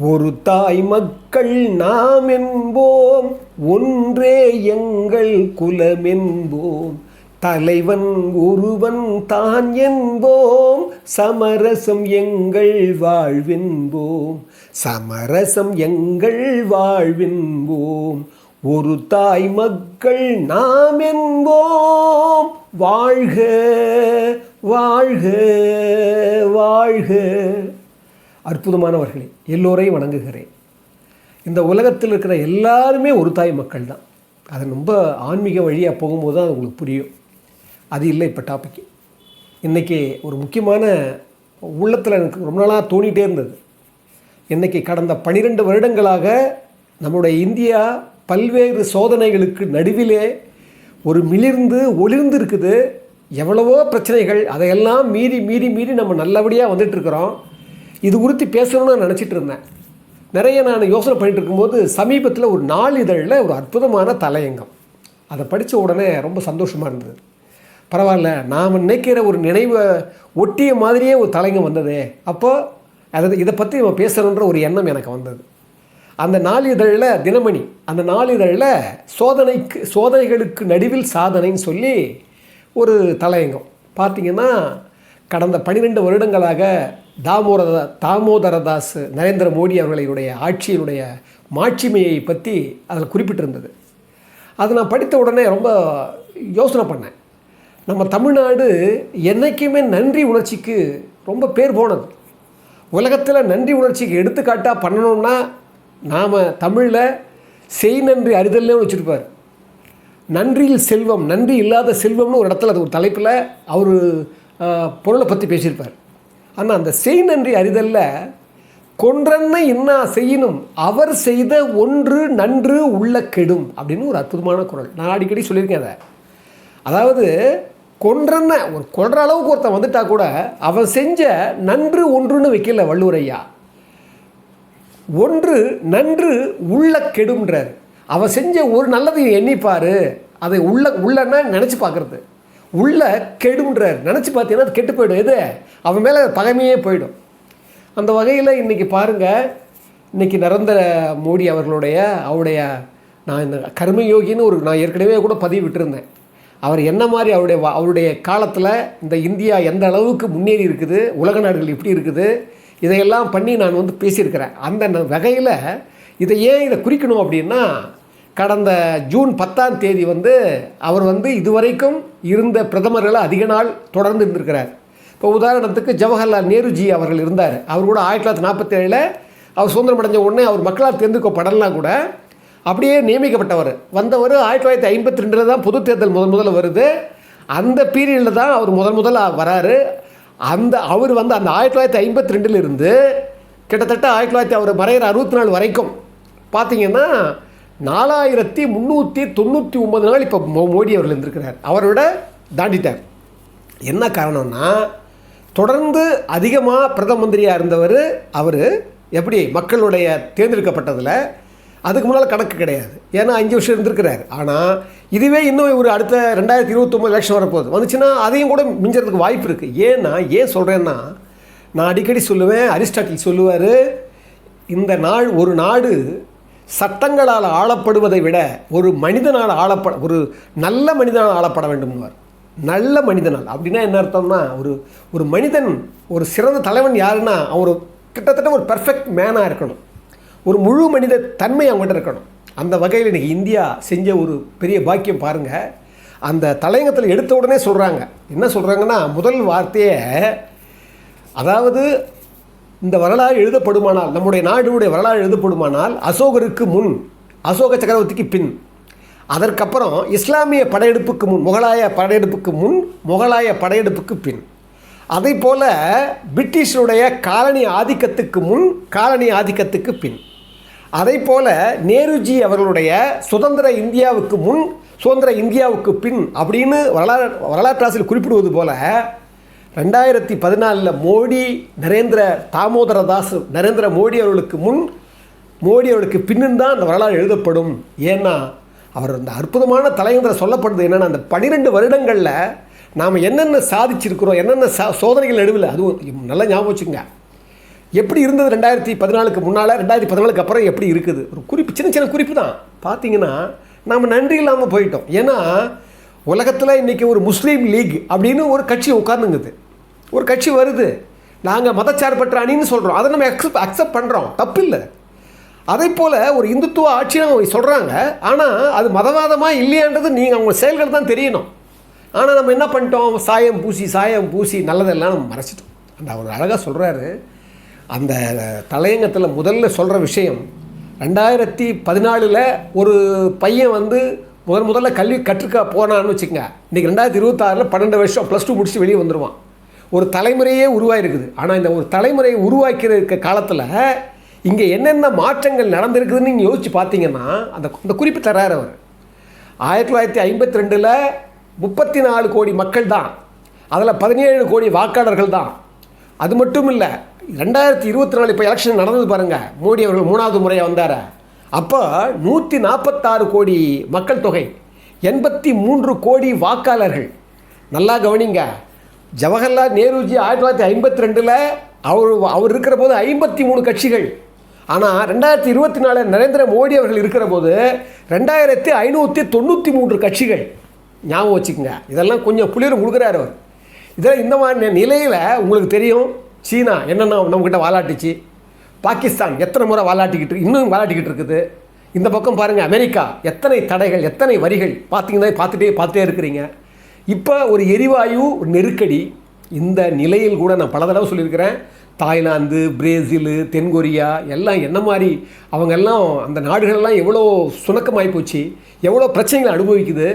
ஒரு தாய் மக்கள் நாம் என்போம், ஒன்றே எங்கள் குலமென்போம், தலைவன் ஒருவன் தான் என்போம், சமரசம் எங்கள் வாழ்வென்போம், சமரசம் எங்கள் வாழ்வென்போம். ஒரு தாய் மக்கள் நாம் என்போம், வாழ்க வாழ்க வாழ்க. அற்புதமானவர்களே, எல்லோரையும் வணங்குகிறேன். இந்த உலகத்தில் இருக்கிற எல்லாருமே ஒரு தாய் மக்கள் தான். அது ரொம்ப ஆன்மீக வழியாக போகும்போது தான் அது உங்களுக்கு புரியும். அது இல்லை இப்போ டாபிக். இன்றைக்கி ஒரு முக்கியமான உள்ளத்தில் எனக்கு ரொம்ப நாளாக தோணிகிட்டே இருந்தது. இன்றைக்கி கடந்த 12 வருடங்களாக நம்முடைய இந்தியா பல்வேறு சோதனைகளுக்கு நடுவிலே ஒரு மிளிர்ந்து ஒளிர்ந்து இருக்குது. எவ்வளவோ பிரச்சனைகள், அதையெல்லாம் மீறி மீறி மீறி நம்ம நல்லபடியாக வந்துட்டுருக்குறோம். இது குறித்து பேசணும்னு நான் நினச்சிட்டு இருந்தேன். நிறைய நான் யோசனை பண்ணிகிட்டு இருக்கும்போது சமீபத்தில் ஒரு நாளிதழில் ஒரு அற்புதமான தலையங்கம், அதை படித்த உடனே ரொம்ப சந்தோஷமாக இருந்தது. பரவாயில்ல, நாம் நினைக்கிற ஒரு நினைவை ஒட்டிய மாதிரியே ஒரு தலையங்கம் வந்ததே, அப்போது இதை பற்றி நம்ம பேசணுன்ற ஒரு எண்ணம் எனக்கு வந்தது. அந்த நாளிதழில் தினமணி, அந்த நாளிதழில் சோதனைகளுக்கு நடுவில் சாதனைன்னு சொல்லி ஒரு தலையங்கம். பார்த்திங்கன்னா கடந்த 12 வருடங்களாக தாமோதரதாஸ் நரேந்திர மோடி அவர்களுடைய ஆட்சியினுடைய மாட்சிமையை பற்றி அதில் குறிப்பிட்டிருந்தது. அதை நான் படித்த உடனே ரொம்ப யோசனை பண்ணேன். நம்ம தமிழ்நாடு என்றைக்குமே நன்றி உணர்ச்சிக்கு ரொம்ப பேர் போனது. உலகத்தில் நன்றி உணர்ச்சிக்கு எடுத்துக்காட்டாக பண்ணணும்னா நாம் தமிழில் செய் நன்றி அறிதல்னு வச்சுருப்பார். நன்றியில் செல்வம், நன்றி இல்லாத செல்வம்னு ஒரு இடத்துல அது ஒரு தலைப்பில் அவர் பொருளை பற்றி பேசியிருப்பார். ஆனால் அந்த செய் நன்றி அறிதலில் கொன்றன்ன இன்னா செய்யணும், அவர் செய்த ஒன்று நன்று உள்ள கெடும் அப்படின்னு ஒரு அற்புதமான குறள். நான் அடிக்கடி சொல்லியிருக்கேன் அதை. அதாவது கொன்றன்ன ஒரு கொன்ற அளவுக்கு ஒருத்தன் வந்துட்டா கூட அவன் செஞ்ச நன்று ஒன்றுன்னு வைக்கல வள்ளுவர் ஐயா. ஒன்று நன்று உள்ள கெடும்ன்றார். அவன் செஞ்ச ஒரு நல்லதை எண்ணிப்பார், அதை உள்ளன்னா நினச்சி பார்க்குறது, உள்ள கெடும்ன்றார். நினச்சி பார்த்தீங்கன்னா அது கெட்டு போயிடும். எது அவன் மேலே பகைமையே போயிடும். அந்த வகையில் இன்றைக்கி பாருங்கள், இன்றைக்கி நரேந்திர மோடி அவருடைய நான் இந்த கர்மயோகின்னு நான் ஏற்கனவே கூட பதிவு விட்டுருந்தேன். அவர் என்ன மாதிரி அவருடைய காலத்தில் இந்த இந்தியா எந்த அளவுக்கு முன்னேறி இருக்குது, உலக நாடுகள் எப்படி இருக்குது, இதையெல்லாம் பண்ணி நான் பேசியிருக்கிறேன். அந்த வகையில் இதை குறிக்கணும் அப்படின்னா, கடந்த ஜூன் 10ஆம் தேதி அவர் இதுவரைக்கும் இருந்த பிரதமர்களை அதிக நாள் தொடர்ந்து இருந்திருக்கிறார். இப்போ உதாரணத்துக்கு ஜவஹர்லால் நேருஜி அவர்கள் இருந்தார். அவர் கூட 1947 அவர் சுதந்திரம் அடைஞ்ச உடனே அவர் மக்களால் தேர்ந்தெடுக்கப்படலாம் கூட அப்படியே நியமிக்கப்பட்டவர். வந்தவர் 1952 தான் பொது தேர்தல் முதல்ல வருது. அந்த பீரியடில் தான் அவர் முதலாக வராரு. அவர் அந்த 1952 இருந்து கிட்டத்தட்ட அவர் மறைகிற 64 வரைக்கும் பார்த்திங்கன்னா 4399 நாள் இப்போ மோடி அவர்கள் இருந்திருக்கிறார். அவரோட தாண்டிட்டார். என்ன காரணம்னா, தொடர்ந்து அதிகமாக பிரதம மந்திரியாக இருந்தவர் அவர். எப்படி மக்களுடைய தேர்ந்தெடுக்கப்பட்டதில் அதுக்கு முன்னால் கணக்கு கிடையாது. ஏன்னா 5 வருஷம் இருந்திருக்கிறார். ஆனால் இதுவே இன்னும் ஒரு அடுத்த 2029 எலெக்ஷன் வரப்போகுது. வந்துச்சுன்னா அதையும் கூட மிஞ்சறதுக்கு வாய்ப்பு இருக்குது. ஏன் சொல்கிறேன்னா, நான் அடிக்கடி சொல்லுவேன், அரிஸ்டாட்டில் சொல்லுவார், இந்த ஒரு நாடு சட்டங்களால் ஆளப்படுவதை விட ஒரு மனிதனால் ஒரு நல்ல மனிதனால் ஆளப்பட வேண்டும்னுவார். நல்ல மனிதனால் அப்படின்னா என்ன அர்த்தம்னா, ஒரு மனிதன், ஒரு சிறந்த தலைவன் யாருன்னா அவர் கிட்டத்தட்ட ஒரு பெர்ஃபெக்ட் மேனாக இருக்கணும், ஒரு முழு மனித தன்மை அவங்ககிட்ட இருக்கணும். அந்த வகையில் இன்றைக்கி இந்தியா செஞ்ச ஒரு பெரிய பாக்கியம் பாருங்கள். அந்த தலையங்கத்தில் எடுத்த உடனே சொல்கிறாங்க, என்ன சொல்கிறாங்கன்னா, முதல் வார்த்தையே, அதாவது இந்த வரலாறு எழுதப்படுமானால், நம்முடைய நாடுடைய வரலாறு எழுதப்படுமானால் அசோகருக்கு முன், அசோக சக்கரவர்த்திக்கு பின், அதற்கப்புறம் இஸ்லாமிய படையெடுப்புக்கு முன், முகலாய படையெடுப்புக்கு முன், முகலாய படையெடுப்புக்கு பின், அதை போல் பிரிட்டிஷருடைய காலனி ஆதிக்கத்துக்கு முன், காலனி ஆதிக்கத்துக்கு பின், அதை போல் நேருஜி அவர்களுடைய சுதந்திர இந்தியாவுக்கு முன், சுதந்திர இந்தியாவுக்கு பின் அப்படின்னு வரலாற்றாசிரியர் குறிப்பிடுவது போல் 2014 மோடி தாமோதரதாஸ் நரேந்திர மோடி அவர்களுக்கு முன், மோடி அவர்களுக்கு பின்னு தான் அந்த வரலாறு எழுதப்படும். ஏன்னா அவர் அந்த அற்புதமான தலைவர்கள் சொல்லப்படுது என்னென்னா, அந்த 12 வருடங்களில் நாம் என்னென்ன சாதிச்சிருக்கிறோம், என்னென்ன சோதனைகள் நடுவில், அதுவும் நல்லா ஞாபகம் வச்சுங்க. எப்படி இருந்தது 2014க்கு முன்னால், 2014க்கு அப்புறம் எப்படி இருக்குது, ஒரு குறிப்பு, சின்ன சின்ன குறிப்பு தான். பார்த்தீங்கன்னா நாம் நன்றி இல்லாமல் போயிட்டோம். ஏன்னா உலகத்தில் இன்றைக்கி ஒரு முஸ்லீம் லீக் அப்படின்னு ஒரு கட்சி உட்கார்ந்துங்குது, ஒரு கட்சி வருது, நாங்கள் மதச்சார்பற்ற அணின்னு சொல்கிறோம், அதை நம்ம அக்செப்ட் பண்ணுறோம், தப்பு இல்லை. அதே போல் ஒரு இந்துத்துவ ஆட்சின்னு அவங்க சொல்கிறாங்க, ஆனால் அது மதவாதமாக இல்லையான்றது நீங்கள் அவங்க செயல்கள் தான் தெரியணும். ஆனால் நம்ம என்ன பண்ணிட்டோம், சாயம் பூசி நல்லதெல்லாம் நம்ம மறைச்சிட்டோம். அந்த அவர் அழகாக சொல்கிறாரு அந்த தலையங்கத்தில். முதல்ல சொல்கிற விஷயம், 2014 ஒரு பையன் வந்து முதல்ல கல்வி கற்றுக்க போனான்னு வச்சுக்கோங்க. இன்றைக்கி 2026 12 வருஷம் +2 முடிச்சு வெளியே வந்துடுவான். ஒரு தலைமுறையே உருவாயிருக்குது. ஆனால் இந்த ஒரு தலைமுறையை உருவாக்கிற காலத்தில் இங்கே என்னென்ன மாற்றங்கள் நடந்திருக்குதுன்னு நீங்கள் யோசித்து பார்த்தீங்கன்னா அந்த குறிப்பு தர்றார் அவர். 1952 34 கோடி மக்கள் தான், அதில் 17 கோடி வாக்காளர்கள் தான். அது மட்டும் இல்லை, 2024 இப்போ எலெக்ஷன் நடந்தது பாருங்கள், மோடி அவர்கள் 3வது முறையாக வந்தார். அப்போ 146 கோடி மக்கள் தொகை, 83 கோடி வாக்காளர்கள். நல்லா கவனிங்க, ஜவஹர்லால் நேருஜி 1952 அவர் இருக்கிற போது 53 கட்சிகள். ஆனால் 2024 நரேந்திர மோடி அவர்கள் இருக்கிற போது 2593 கட்சிகள். ஞாபகம் வச்சுக்கோங்க, இதெல்லாம் கொஞ்சம் குளிர் கொடுக்குறாரு அவர். இதில் இந்த மாதிரி நிலையில் உங்களுக்கு தெரியும், சீனா என்னென்ன நம்மக்கிட்ட வாலாட்டிச்சு, பாகிஸ்தான் எத்தனை முறை இன்னும் வாலாட்டிக்கிட்டு இருக்குது. இந்த பக்கம் பாருங்கள், அமெரிக்கா எத்தனை தடைகள், எத்தனை வரிகள் பார்த்தீங்கன்னா பார்த்துட்டே இருக்கிறீங்க. இப்போ ஒரு எரிவாயு நெருக்கடி. இந்த நிலையில் கூட நான் பல தடவை சொல்லியிருக்கிறேன், தாய்லாந்து, பிரேசில், தென்கொரியா எல்லாம் என்ன மாதிரி அவங்கெல்லாம், அந்த நாடுகள்லாம் எவ்வளோ சுணக்கமாகி போச்சு, எவ்வளோ பிரச்சனைகளை அனுபவிக்குது.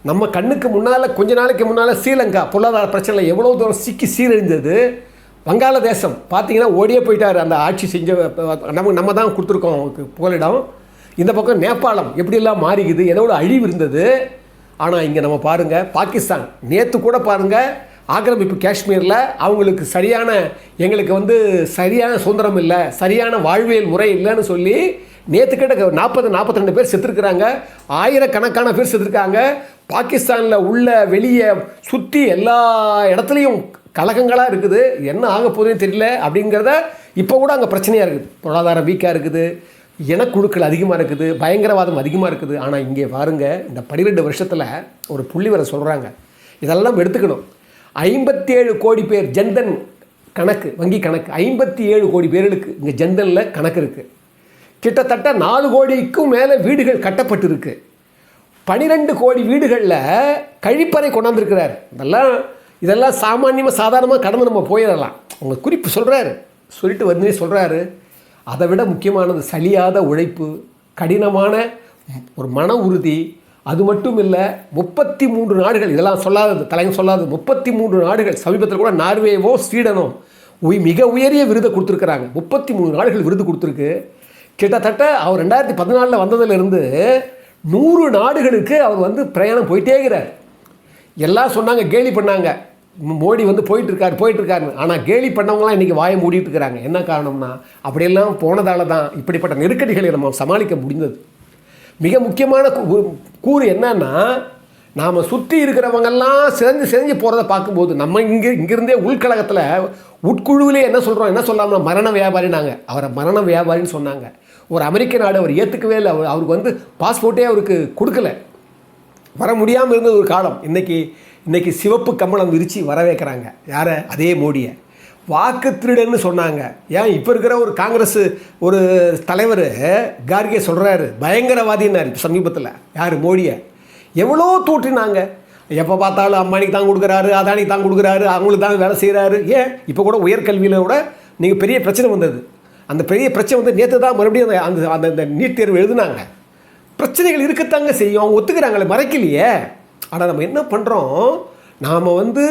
நம்ம கண்ணுக்கு முன்னால் கொஞ்ச நாளைக்கு முன்னால் ஸ்ரீலங்கா பொருளாதார பிரச்சனையில் எவ்வளோ தூரம் சிக்கி சீரழிந்தது. வங்காளதேசம் பார்த்தீங்கன்னா ஓடியே போயிட்டார், அந்த ஆட்சி செஞ்ச நம்ம தான் கொடுத்துருக்கோம் அவங்களுக்கு புகலிடம். இந்த பக்கம் நேபாளம் எப்படியெல்லாம் மாறிக்குது, எதோட அழிவு இருந்தது. ஆனால் இங்கே நம்ம பாருங்கள், பாகிஸ்தான் நேற்று கூட பாருங்கள், ஆக்கிரமிப்பு காஷ்மீரில் அவங்களுக்கு எங்களுக்கு வந்து சரியான சுதந்திரம் இல்லை, சரியான வாழ்வியல் முறை இல்லைன்னு சொல்லி நேற்று கிட்ட 42 பேர் செத்துருக்குறாங்க, ஆயிரக்கணக்கான பேர் செத்துருக்காங்க. பாகிஸ்தானில் உள்ள வெளியே சுற்றி எல்லா இடத்துலையும் கலகங்களாக இருக்குது. என்ன ஆக போகுதுன்னு தெரியல அப்படிங்கிறத இப்போ கூட அங்கே பிரச்சனையாக இருக்குது. பொருளாதாரம் வீக்காக இருக்குது, இனக்குழுக்கள் அதிகமாக இருக்குது, பயங்கரவாதம் அதிகமாக இருக்குது. ஆனால் இங்கே பாருங்கள், இந்த 12 வருஷத்தில் ஒரு புள்ளி வர சொல்கிறாங்க, இதெல்லாம் எடுத்துக்கணும். 57 கோடி பேர் ஜன்தன் கணக்கு, வங்கி கணக்கு 57 கோடி பேர்களுக்கு இங்கே ஜன்தனில் கணக்கு இருக்குது. கிட்டத்தட்ட 4 கோடிக்கும் மேலே வீடுகள் கட்டப்பட்டிருக்கு. 12 கோடி வீடுகளில் கழிப்பறை கொண்டாந்துருக்கிறார். இதெல்லாம் சாதாரணமாக கடந்து நம்ம போயிடலாம். அவங்க குறிப்பு சொல்கிறாரு, சொல்லிட்டு வந்து சொல்கிறாரு, அதை விட முக்கியமானது சலியாத உழைப்பு, கடினமான ஒரு மன உறுதி. அது மட்டும் இல்லை, 33 நாடுகள், இதெல்லாம் சொல்லாதது தலைவர் சொல்லாதது, 33 நாடுகள், சமீபத்தில் கூட நார்வேவோ ஸ்வீடனோ மிக உயரிய விருதை கொடுத்துருக்குறாங்க. 33 நாடுகள் விருது கொடுத்துருக்கு. கிட்டத்தட்ட அவர் 2014 வந்ததிலிருந்து 100 நாடுகளுக்கு அவர் வந்து பிரயாணம் போயிட்டே இருக்கிறார். எல்லாம் சொன்னாங்க, கேலி பண்ணாங்க, மோடி வந்து போயிட்டுருக்காருன்னு. ஆனால் கேலி பண்ணவங்களாம் இன்றைக்கி வாயை மூடிட்டு இருக்கிறாங்க. என்ன காரணம்னா, அப்படியெல்லாம் போனதால தான் இப்படிப்பட்ட நெருக்கடிகளை நம்ம சமாளிக்க முடிந்தது. மிக முக்கியமான கூறு என்னன்னா, நாம் சுற்றி இருக்கிறவங்கெல்லாம் செஞ்சு போகிறத பார்க்கும்போது நம்ம இங்கிருந்தே உள்கழகத்தில் உட்குழுவிலே என்ன சொல்லலாம்னா மரண வியாபாரினாங்க. அவரை மரண வியாபாரின்னு சொன்னாங்க. ஒரு அமெரிக்க நாடு அவர் ஏற்றுக்கவே இல்லை. அவருக்கு வந்து பாஸ்போர்ட்டே அவருக்கு கொடுக்கல, வர முடியாமல் இருந்தது ஒரு காலம். இன்றைக்கி சிவப்பு கம்பளம் விரித்து வர வைக்கிறாங்க. யாரை? அதே மோடியை. வாக்கு திருடன்னு சொன்னாங்க. ஏன் இப்போ இருக்கிற ஒரு காங்கிரஸ் ஒரு தலைவர் கார்கே சொல்கிறாரு பயங்கரவாதின்னார் சமீபத்தில். யார்? மோடியை. எவ்வளோ தூற்றினாங்க. எப்போ பார்த்தாலும் அம்பானிக்கு தான் கொடுக்குறாரு, அதானிக்கு தான் கொடுக்குறாரு, அவங்களுக்கு தான் வேலை செய்கிறாரு. ஏன் இப்போ கூட உயர்கல்வியில் கூட நீங்கள் பெரிய பிரச்சனை வந்தது. அந்த பெரிய பிரச்சனை வந்து நேற்று தான் மறுபடியும் அந்த நீட் தேர்வு எழுதுனாங்க. பிரச்சனைகள் இருக்கத்தாங்க செய்யும், அவங்க ஒத்துக்கிறாங்களே, மறைக்கலையே. ஆனால் நம்ம என்ன பண்ணுறோம், நாம் வந்து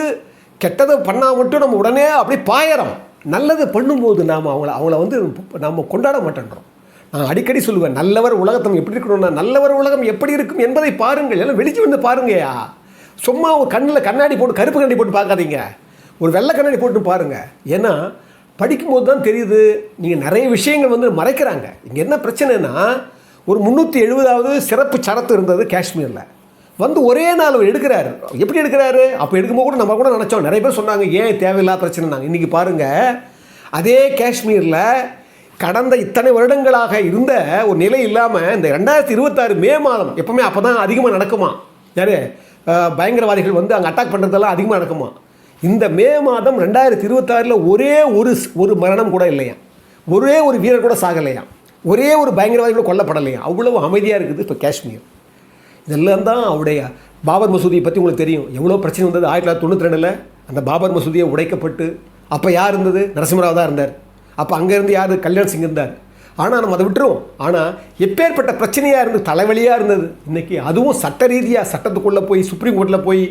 கெட்டதை பண்ணால் மட்டும் நம்ம உடனே அப்படியே பாயறோம். நல்லது பண்ணும்போது நாம் அவங்கள வந்து நம்ம கொண்டாட மாட்டேன்றோம். நான் அடிக்கடி சொல்லுவேன், நல்லவர் உலகத்தம் எப்படி இருக்கணும்னா, நல்லவர் உலகம் எப்படி இருக்கும் என்பதை பாருங்கள், எல்லாம் வெளிச்சு வந்து பாருங்கயா. சும்மா ஒரு கண்ணாடி போட்டு, கருப்பு கண்ணாடி போட்டு பார்க்காதீங்க, ஒரு வெள்ளை கண்ணாடி போட்டு பாருங்கள். ஏன்னா படிக்கும்போது தான் தெரியுது, நீங்கள் நிறைய விஷயங்கள் வந்து மறைக்கிறாங்க. இங்கே என்ன பிரச்சனைனா, ஒரு 370வது சிறப்பு சரத்து இருந்தது காஷ்மீரில், வந்து ஒரே நாள் அவர் எடுக்கிறாரு. எப்படி எடுக்கிறாரு? அப்போ எடுக்கும்போது கூட நம்ம கூட நினச்சோம், நிறைய பேர் சொன்னாங்க ஏன் தேவையில்லாத பிரச்சனைனாங்க. இன்றைக்கி பாருங்கள், அதே காஷ்மீரில் கடந்த இத்தனை வருடங்களாக இருந்த ஒரு நிலை இல்லாமல் இந்த 2026 மே மாதம், எப்பவுமே அப்போ தான் அதிகமாக நடக்குமா, யார் பயங்கரவாதிகள் வந்து அங்கே அட்டாக் பண்ணுறதெல்லாம் அதிகமாக நடக்குமா. இந்த மே மாதம் 2026 ஒரே ஒரு மரணம் கூட இல்லையா, ஒரே ஒரு வீரர் கூட சாகலையா, ஒரே ஒரு பயங்கரவாதி கூட கொல்லப்படலையா. அவ்வளவு அமைதியாக இருக்குது இப்போ காஷ்மீர். இதெல்லாம் தான் அவருடைய பாபர் மசூதியை பற்றி உங்களுக்கு தெரியும். எவ்வளோ பிரச்சனை வந்தது 1992 அந்த பாபர் மசூதியை உடைக்கப்பட்டு. அப்போ யார் இருந்தது? நரசிம்மராவ் தான் இருந்தார். அப்போ அங்கேருந்து யார்? கல்யாண் சிங் இருந்தார். ஆனால் நம்ம அதை விட்டுருவோம். ஆனால் எப்பேற்பட்ட பிரச்சனையாக இருந்தது, தலைவலியாக இருந்தது. இன்றைக்கி அதுவும் சட்ட ரீதியாக சட்டத்துக்குள்ளே போய் சுப்ரீம் கோர்ட்டில் போய்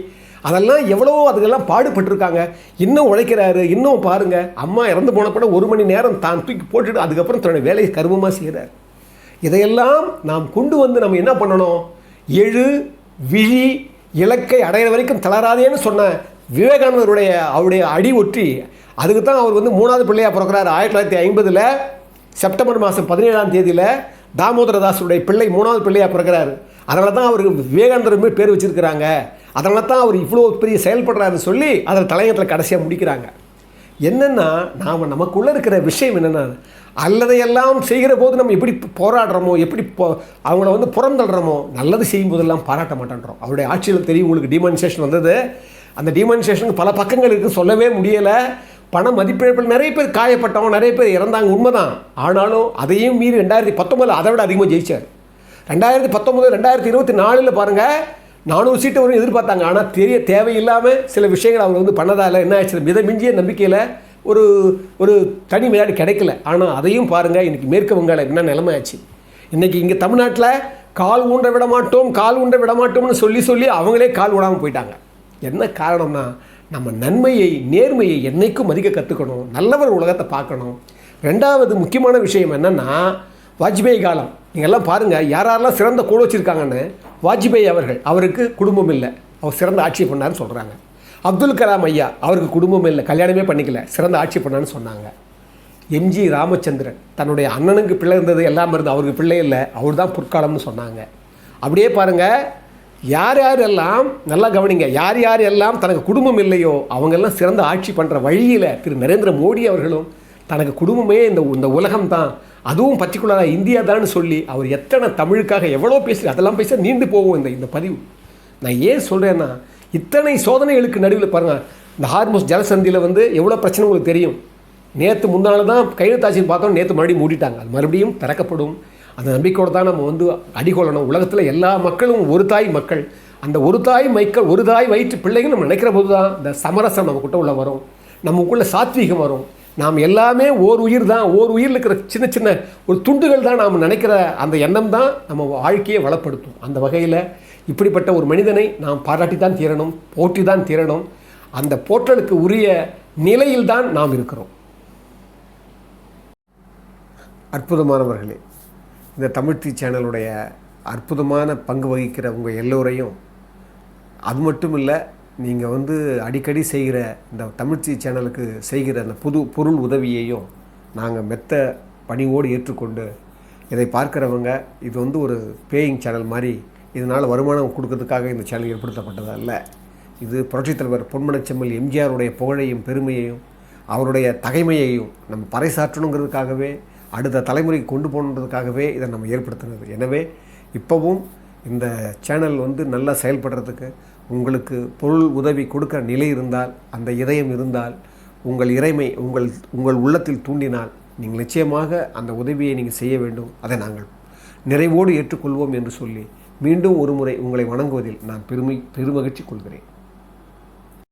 அதெல்லாம் எவ்வளோ அதுக்கெல்லாம் பாடுபட்டிருக்காங்க. இன்னும் உழைக்கிறாரு. இன்னும் பாருங்கள், அம்மா இறந்து போனப்பட 1 மணி நேரம் தான் தூக்கி போட்டுட்டு அதுக்கப்புறம் தன்னுடைய வேலையை கருமமாக செய்கிறார். இதையெல்லாம் நாம் கொண்டு வந்து நம்ம என்ன பண்ணணும்? எழு விழி இலக்கை அடையிற வரைக்கும் தளராதேன்னு சொன்ன அவருடைய அடி ஒற்றி. அதுக்கு தான் அவர் வந்து 3வது பிள்ளையாக பிறக்கிறார். 1950 செப்டம்பர் மாதம் 17ஆம் தேதியில் தாமோதரதாசுடைய பிள்ளை 3வது பிள்ளையாக பிறக்கிறார். அதனால தான் அவருக்கு விவேகானந்தருமே பேர் வச்சுருக்கிறாங்க. அதனால தான் அவர் இவ்வளோ பெரிய செயல்படுறாருன்னு சொல்லி அதில் தலையங்கத்தில் கடைசியாக முடிக்கிறாங்க. என்னென்னா, நாம் நமக்குள்ளே இருக்கிற விஷயம் என்னென்னா, அல்லதையெல்லாம் செய்கிற போது நம்ம எப்படி போராடுறோமோ, எப்படி அவங்கள வந்து புறந்தள்ளுறோமோ, நல்லது செய்யும் போதெல்லாம் பாராட்ட மாட்டேன்றோம். அவருடைய ஆட்சியில் தெரியும் உங்களுக்கு டிமானிசேஷன் வந்தது. அந்த டிமானிசேஷனுக்கு பல பக்கங்கள் இருக்குது, சொல்லவே முடியலை. பண மதிப்பிழப்பில் நிறைய பேர் காயப்பட்டவங்க, நிறைய பேர் இறந்தாங்க, உண்மைதான். ஆனாலும் அதையும் மீறி 2019 அதை விட அதிகமாக ஜெயிச்சார். 2019 2024 பாருங்கள் 400 சீட்டு வரும் எதிர்பார்த்தாங்க. ஆனால் தேவையில்லாமல் சில விஷயங்கள் அவங்க வந்து பண்ணதால் என்ன ஆச்சு, மிதமிஞ்சிய நம்பிக்கையில் ஒரு தனி மேலாடி கிடைக்கல. ஆனால் அதையும் பாருங்கள், இன்றைக்கி மேற்கு வங்காளம் என்ன நிலைமை ஆச்சு. இன்றைக்கி இங்கே தமிழ்நாட்டில் கால் ஊன்ற விட மாட்டோம்னு சொல்லி அவங்களே கால் விடாமல் போயிட்டாங்க. என்ன காரணம்னா, நம்ம நன்மையை நேர்மையை என்றைக்கும் மதிக்க கற்றுக்கணும், நல்லவர் உலகத்தை பார்க்கணும். 2வது முக்கியமான விஷயம் என்னென்னா, வாஜ்பாய் காலம். நீங்கள்லாம் பாருங்கள், யாரெல்லாம் சிறந்த கூட வச்சுருக்காங்கன்னு. வாஜ்பாய் அவருக்கு குடும்பம் இல்லை, அவர் சிறந்த ஆட்சி பண்ணார்னு சொல்கிறாங்க. அப்துல் கலாம் ஐயா, அவருக்கு குடும்பம் இல்லை, கல்யாணமே பண்ணிக்கல, சிறந்த ஆட்சி பண்ணான்னு சொன்னாங்க. எம்ஜி ராமச்சந்திரன் தன்னுடைய அண்ணனுக்கு பிள்ளை இருந்தது, எல்லாம் இருந்து அவருக்கு பிள்ளை இல்லை, அவர் தான் பொற்காலம்னு சொன்னாங்க. அப்படியே பாருங்கள், யார் யாரெல்லாம் நல்லா கவனிங்க, யார் எல்லாம் தனக்கு குடும்பம் இல்லையோ அவங்கெல்லாம் சிறந்த ஆட்சி பண்ணுற வழியில் திரு நரேந்திர மோடி அவர்களும் தனக்கு குடும்பமே இந்த உலகம் தான், அதுவும் பர்டிகுலராக இந்தியா தான் சொல்லி அவர் எத்தனை தமிழுக்காக எவ்வளோ பேசி, அதெல்லாம் பேச நீண்டு போகும் இந்த பதிவு. நான் ஏன் சொல்கிறேன்னா, இத்தனை சோதனைகளுக்கு நடுவில் பாருங்கள், இந்த ஹார்முஸ் ஜலசந்தியில் வந்து எவ்வளோ பிரச்சனை உங்களுக்கு தெரியும். நேற்று முன்னாள் தான் கையெழுத்தாட்சின்னு பார்த்தோம், நேற்று மறுபடியும் மூடிட்டாங்க. அது மறுபடியும் திறக்கப்படும். அந்த நம்பிக்கையோடு தான் நம்ம வந்து அடிகொள்ளணும். உலகத்தில் எல்லா மக்களும் ஒரு தாய் மக்கள். அந்த ஒரு தாய் வயிற்று பிள்ளைகள் நம்ம நினைக்கிற போது தான் இந்த சமரசம் நமக்குள்ளே உள்ள வரும், நமக்குள்ளே சாத்வீகம் வரும். நாம் எல்லாமே ஓர் உயிர் தான், ஓர் உயிரில் இருக்கிற சின்ன சின்ன ஒரு துண்டுகள் தான் நாம் நினைக்கிற அந்த எண்ணம் தான் நம்ம வாழ்க்கையை வளப்படுத்தும். அந்த வகையில் இப்படிப்பட்ட ஒரு மனிதனை நாம் பாராட்டி தான் தீரணும், போற்றி தான் தீரணும். அந்த போற்றலுக்கு உரிய நிலையில் தான் நாம் இருக்கிறோம். அற்புதமானவர்களே, இந்த தமிழ்த்தி சேனலுடைய அற்புதமான பங்கு வகிக்கிற உங்கள் எல்லோரையும், அது மட்டும் இல்லை, நீங்கள் வந்து அடிக்கடி செய்கிற இந்த தமிழ்ச்சி சேனலுக்கு செய்கிற அந்த பொருள் உதவியையும் நாங்கள் மெத்த பணிவோடு ஏற்றுக்கொண்டு, இதை பார்க்குறவங்க இது வந்து ஒரு பேயிங் சேனல் மாதிரி, இதனால் வருமானம் கொடுக்கறதுக்காக இந்த சேனல் ஏற்படுத்தப்பட்டதல்ல. இது புரட்சித் தலைவர் பொன்மனச்செம்மல் எம்ஜிஆருடைய புகழையும் பெருமையையும் அவருடைய தகைமையையும் நம்ம பறைசாற்றணுங்கிறதுக்காகவே, அடுத்த தலைமுறைக்கு கொண்டு போகணுன்றதுக்காகவே இதை நம்ம ஏற்படுத்தினது. எனவே இப்போவும் இந்த சேனல் வந்து நல்லா செயல்படுறதுக்கு உங்களுக்கு பொருள் உதவி கொடுக்குற நிலை இருந்தால், அந்த இதயம் இருந்தால், உங்கள் இறைமை உங்கள் உள்ளத்தில் தூண்டினால், நீங்கள் நிச்சயமாக அந்த உதவியை நீங்கள் செய்ய வேண்டும். அதை நாங்கள் நிறைவோடு ஏற்றுக்கொள்வோம் என்று சொல்லி மீண்டும் ஒரு முறை உங்களை வணங்குவதில் நான் பெருமகிழ்ச்சி கொள்கிறேன்.